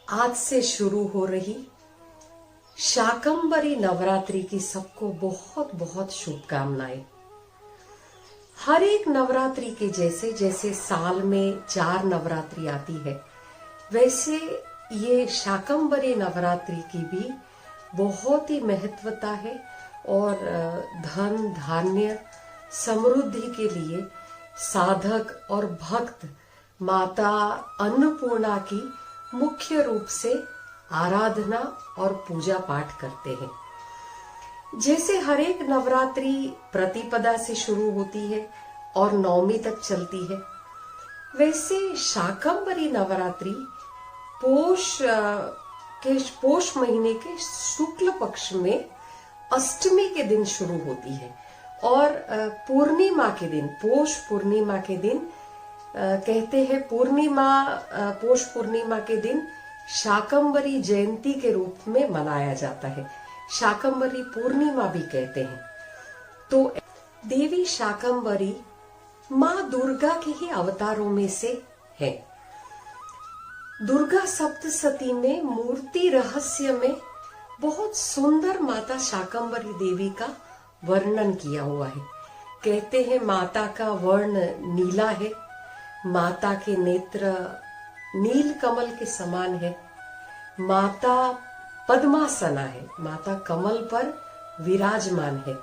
आज से शुरू हो रही शाकंभरी नवरात्रि की सबको बहुत बहुत शुभकामनाएं। हर एक नवरात्रि के जैसे जैसे साल में 4 नवरात्रि आती है, वैसे ये शाकंभरी नवरात्रि की भी बहुत ही महत्वता है और धन धान्य समृद्धि के लिए साधक और भक्त माता अन्नपूर्णा की मुख्य रूप से आराधना और पूजा पाठ करते हैं। जैसे हर एक नवरात्रि प्रतिपदा से शुरू होती है और नवमी तक चलती है, वैसे शाकंभरी नवरात्रि पोष महीने के शुक्ल पक्ष में अष्टमी के दिन शुरू होती है और पूर्णिमा के दिन, पोष पूर्णिमा के दिन कहते हैं पोष पूर्णिमा के दिन शाकंभरी जयंती के रूप में मनाया जाता है। शाकंभरी पूर्णिमा भी कहते हैं। तो देवी शाकंभरी माँ दुर्गा के ही अवतारों में से है। दुर्गा सप्तशती में मूर्ति रहस्य में बहुत सुंदर माता शाकंभरी देवी का वर्णन किया हुआ है। कहते हैं माता का वर्ण नीला है, माता के नेत्र नील कमल के समान है, माता पद्मासना है, माता कमल पर विराजमान है।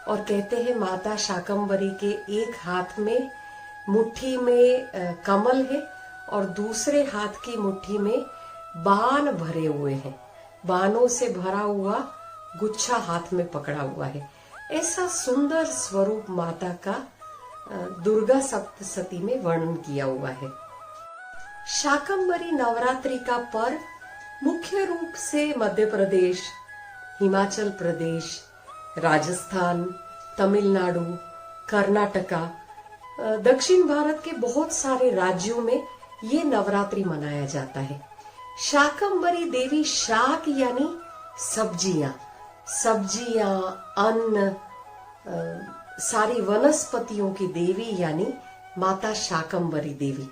और कहते हैं माता शाकंभरी के एक हाथ में मुट्ठी में कमल है और दूसरे हाथ की मुट्ठी में बाण भरे हुए हैं, बाणों से भरा हुआ गुच्छा हाथ में पकड़ा हुआ है। ऐसा सुंदर स्वरूप माता का दुर्गा सप्तशती में वर्णन किया हुआ है। शाकंभरी नवरात्रि का पर्व मुख्य रूप से मध्य प्रदेश, हिमाचल प्रदेश, राजस्थान, तमिलनाडु, कर्नाटका, दक्षिण भारत के बहुत सारे राज्यों में ये नवरात्रि मनाया जाता है। शाकंभरी देवी शाक यानी सब्जियां, अन्न, सारी वनस्पतियों की देवी यानी माता शाकंभरी देवी।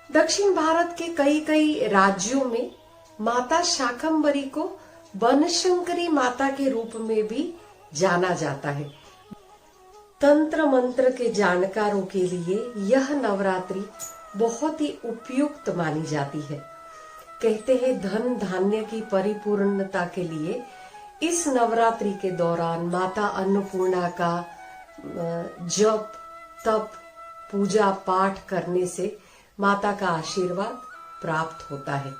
दक्षिण भारत के कई राज्यों में माता शाकंभरी को बनशंकरी माता के रूप में भी जाना जाता है। तंत्र मंत्र के जानकारों के लिए यह नवरात्रि बहुत ही उपयुक्त मानी जाती है। कहते हैं धन धान्य की परिपूर्णता के लिए इस नवरात्रि के दौरान माता अन्नपूर्णा का जप तप पूजा पाठ करने से माता का आशीर्वाद प्राप्त होता है।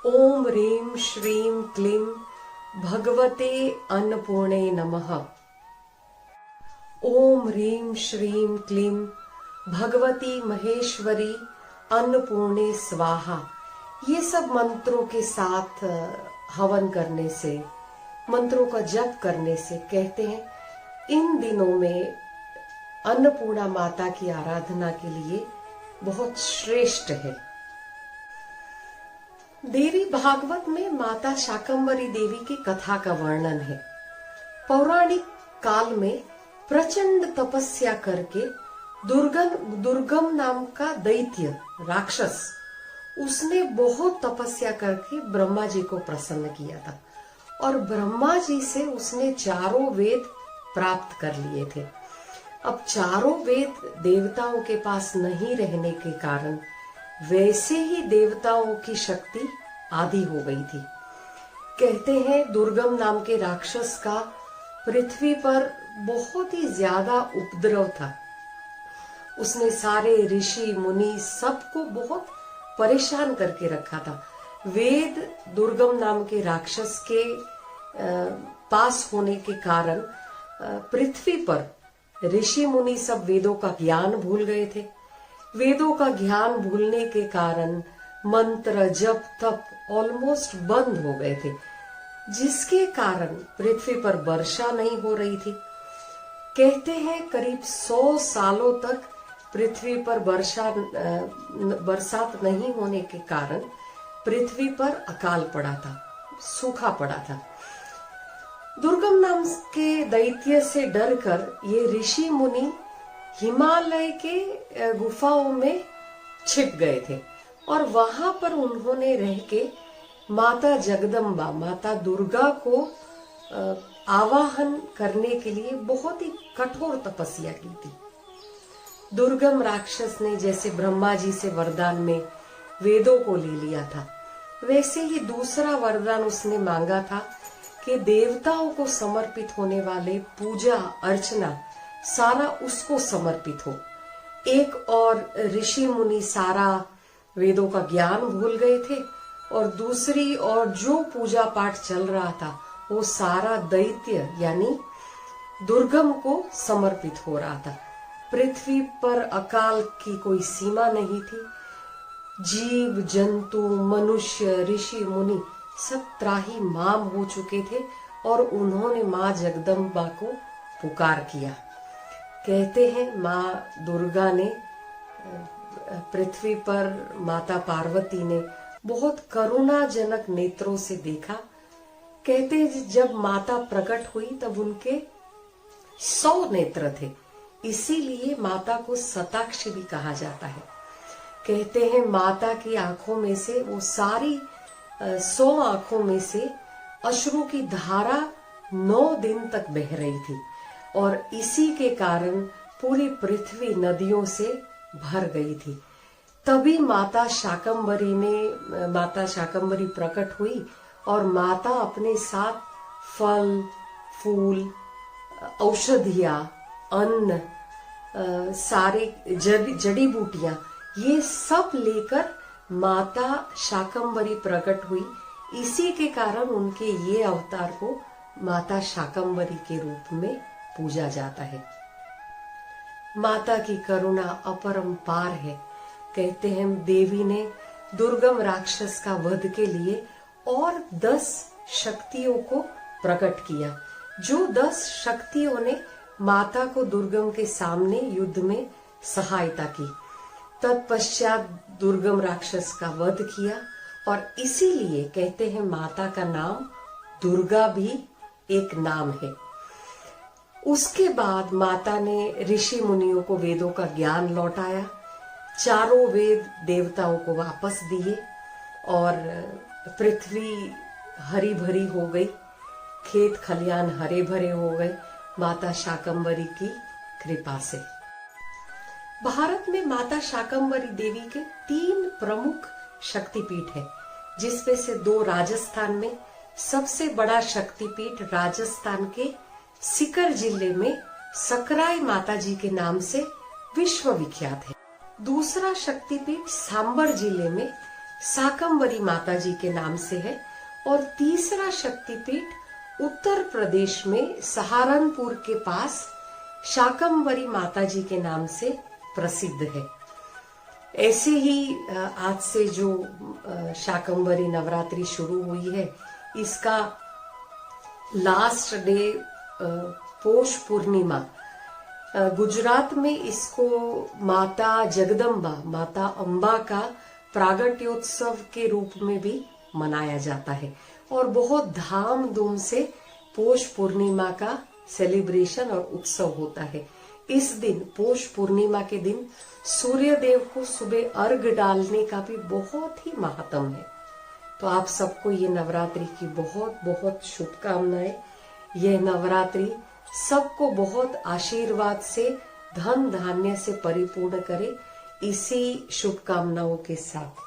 ओम ह्रीं श्रीं क्लीं भगवते अन्नपूर्णे नमः। ओम ह्रीं श्रीं क्लीं भगवती महेश्वरी अन्नपूर्णे स्वाहा। ये सब मंत्रों के साथ हवन करने से, मंत्रों का जप करने से कहते हैं इन दिनों में अन्नपूर्णा माता की आराधना के लिए बहुत श्रेष्ठ है। देवी भागवत में माता शाकंभरी देवी की कथा का वर्णन है। पौराणिक काल में प्रचंड तपस्या करके दुर्गम नाम का दैत्य राक्षस, उसने बहुत तपस्या करके ब्रह्मा जी को प्रसन्न किया था और ब्रह्मा जी से उसने 4 वेद प्राप्त कर लिए थे। अब 4 वेद देवताओं के पास नहीं रहने के कारण वैसे ही देवताओं की शक्ति आधी हो गई थी। कहते हैं दुर्गम नाम के राक्षस का पृथ्वी पर बहुत ही ज्यादा उपद्रव था। उसने सारे ऋषि मुनि सबको बहुत परेशान करके रखा था। वेद दुर्गम नाम के राक्षस के पास होने के कारण पृथ्वी पर ऋषि मुनि सब वेदों का ज्ञान भूल गए थे। वेदों का ज्ञान भूलने के कारण मंत्र जप तप ऑलमोस्ट बंद हो गए थे, जिसके कारण पृथ्वी पर वर्षा नहीं हो रही थी। कहते हैं करीब 100 सालों तक पृथ्वी पर बरसात नहीं होने के कारण पृथ्वी पर अकाल पड़ा था, सूखा पड़ा था। दुर्गम नाम के दैत्य से डरकर ये ऋषि मुनि हिमालय के गुफाओं में छिप गए थे और वहां पर उन्होंने रह के माता जगदम्बा, माता दुर्गा को आवाहन करने के लिए बहुत ही कठोर तपस्या की थी। दुर्गम राक्षस ने जैसे ब्रह्मा जी से वरदान में वेदों को ले लिया था, वैसे ही दूसरा वरदान उसने मांगा था कि देवताओं को समर्पित होने वाले पूजा अर्चना सारा उसको समर्पित हो। एक और ऋषि मुनि सारा वेदों का ज्ञान भूल गए थे और दूसरी और जो पूजा पाठ चल रहा था वो सारा दैत्य यानी दुर्गम को समर्पित हो रहा था। पृथ्वी पर अकाल की कोई सीमा नहीं थी। जीव जंतु मनुष्य ऋषि मुनि सब त्राही माम हो चुके थे और उन्होंने माँ जगदम्बा को पुकार किया। कहते हैं माँ दुर्गा ने पृथ्वी पर माता पार्वती ने बहुत करुणाजनक नेत्रों से देखा। कहते हैं जब माता प्रकट हुई तब उनके 100 नेत्र थे, इसीलिए माता को शताक्षी भी कहा जाता है। कहते हैं माता की आंखों में से वो सारी 100 आंखों में से अश्रु की धारा 9 दिन तक बह रही थी और इसी के कारण पूरी पृथ्वी नदियों से भर गई थी। तभी माता शाकंभरी प्रकट हुई और माता अपने साथ फल फूल औषधियां अन्न सारे जड़ी बूटियां ये सब लेकर माता शाकंभरी प्रकट हुई। इसी के कारण उनके ये अवतार को माता शाकंभरी के रूप में पूजा जाता है। माता की करुणा अपरंपार है। कहते हैं देवी ने दुर्गम राक्षस का वध के लिए और 10 शक्तियों को प्रकट किया। जो 10 शक्तियों ने माता को दुर्गम के सामने युद्ध में सहायता की। तत्पश्चात दुर्गम राक्षस का वध किया और इसीलिए कहते हैं माता का नाम दुर्गा भी एक नाम है। उसके बाद माता ने ऋषि मुनियों को वेदों का ज्ञान लौटाया, चारों वेद देवताओं को वापस दिए और पृथ्वी हरी भरी हो गई, खेत खलियान हरे भरे हो गए माता शाकंभरी की कृपा से। भारत में माता शाकंभरी देवी के 3 प्रमुख शक्तिपीठ है, जिसमें से 2 राजस्थान में। सबसे बड़ा शक्तिपीठ राजस्थान के सीकर जिले में सकराई माता जी के नाम से विश्व विख्यात है। दूसरा शक्तिपीठ सांबर जिले में शाकंभरी माता जी के नाम से है और तीसरा शक्तिपीठ उत्तर प्रदेश में सहारनपुर के पास शाकंभरी माता जी के नाम से प्रसिद्ध है। ऐसे ही आज से जो शाकंभरी नवरात्रि शुरू हुई है, इसका लास्ट डे पौष पूर्णिमा। गुजरात में इसको माता जगदम्बा, माता अम्बा का प्रागट्योत्सव के रूप में भी मनाया जाता है और बहुत धामधूम से पौष पूर्णिमा का सेलिब्रेशन और उत्सव होता है। इस दिन पौष पूर्णिमा के दिन सूर्य देव को सुबह अर्घ डालने का भी बहुत ही महात्म है। तो आप सबको ये नवरात्रि की बहुत बहुत शुभकामनाएं। यह नवरात्रि सबको बहुत आशीर्वाद से धन धान्य से परिपूर्ण करे, इसी शुभकामनाओं के साथ